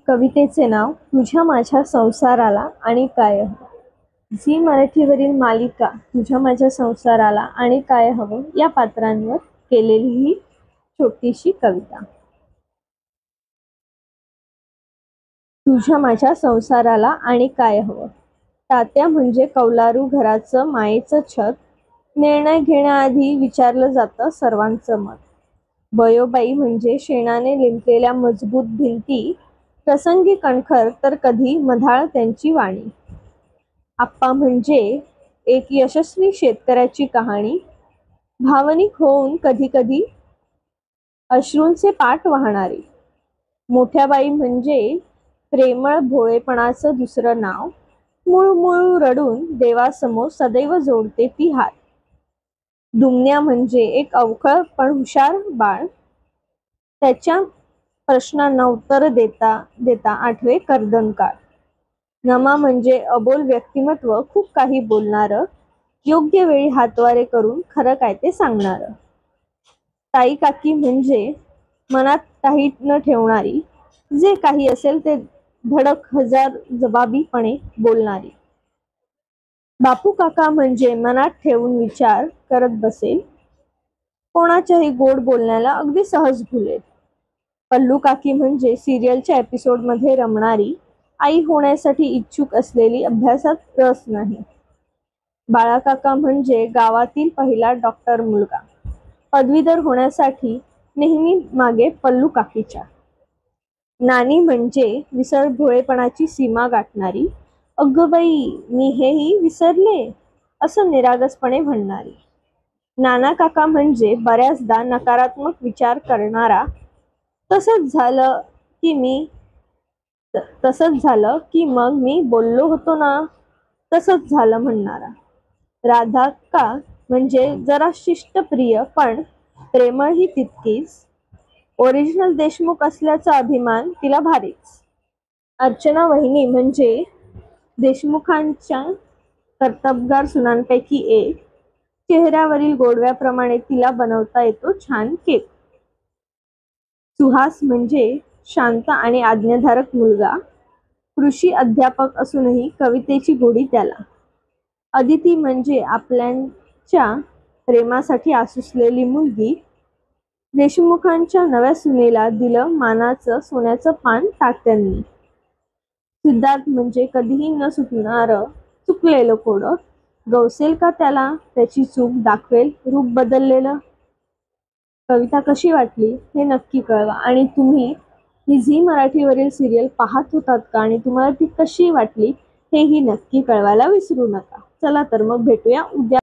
कवितेचे नाव तुझ्या माझ्या संसाराला आणि काय हवं. झी मराठीवरील मालिका तुझ्या माझ्या संसाराला आणि काय हवं या पात्रांवर केलेली ही छोटीशी कविता. तुझ्या माझ्या संसाराला आणि काय हवं. तात्या म्हणजे कौलारू घराचं मायेचं छत. निर्णय घेण्याआधी विचारलं जातं सर्वांचं मत. बयोबाई म्हणजे शेणाने लिंपलेल्या मजबूत भिंती. प्रसंगी कणखर तर कधी मधाळ त्यांची वाणी. आप्पा म्हणजे एक यशस्वी शेतकऱ्याची कहाणी. भावनिक होऊन कधी कधी अश्रूंचे पाट वाहणारी. मोठ्या बाई म्हणजे प्रेमळ भोळेपणाचं दुसरं नाव. मुळमुळू रडून देवासमोर सदैव जोडते ती हात. दुमण्या म्हणजे एक अवखळ पण हुशार बाळ. त्याच्या प्रश्नांना उत्तर देता देता आठवे कर्दनकाळ. नमा म्हणजे अबोल व्यक्तिमत्व, खूप काही बोलणारं, योग्य वेळी हातवारे करून खरं काय ते सांगणारं. ताई काकी म्हणजे मनात काही न ठेवणारी, जे काही असेल ते धडक हजार जबाबीपणे बोलणारी. बापू काका म्हणजे मनात ठेवून विचार करत बसेल, कोणाच्याही गोड बोलण्याला अगदी सहज भुलेल. पल्लू काकी म्हणजे सिरियलच्या एपिसोडमध्ये रमणारी, आई होण्यासाठी इच्छुक असलेली, अभ्यासात रस नाही. बाळाकाका म्हणजे गावातील पहिला डॉक्टर मुलगा, पदवीधर होण्यासाठी नेहमी मागे पल्लू काकीच्या. नानी म्हणजे विसर भोळेपणाची सीमा गाठणारी, अगं बाई मी हेही विसरले असं निरागसपणे म्हणणारी. नाना काका म्हणजे बऱ्याचदा नकारात्मक विचार करणारा, तसंच झालं की मग मी बोललो होतो ना, तसंच झालं म्हणणारा. राधाक्का म्हणजे जरा शिष्टप्रिय पण प्रेमळही तितकीच. ओरिजिनल देशमुख असल्याचा अभिमान तिला भारीच. अर्चना वहिनी म्हणजे देशमुखांच्या कर्तबगार सुनांपैकी एक. चेहऱ्यावरील गोडव्याप्रमाणे तिला बनवता येतो छान केक. सुहास म्हणजे शांत आणि आज्ञाधारक मुलगा, कृषी अध्यापक असूनही कवितेची गोडी त्याला. अदिती म्हणजे आपल्याच्या प्रेमासाठी आसुसलेली मुलगी. देशमुखांच्या नव्या सुनेला दिलं मानाचं सोन्याचं पान तात्यांनी. सिद्धार्थ म्हणजे कधीही न सुटणारं चुकलेलं कोडं. गवसेल का त्याला त्याची चूक दाखवेल रूप बदललेलं. कविता कशी वाटली हे नक्की कळवा. आणि तुम्ही ही झी मराठीवरील सिरियल पाहत होतात का आणि तुम्हाला ती कशी वाटली हेही नक्की कळवायला विसरू नका. चला तर मग भेटूया उद्या.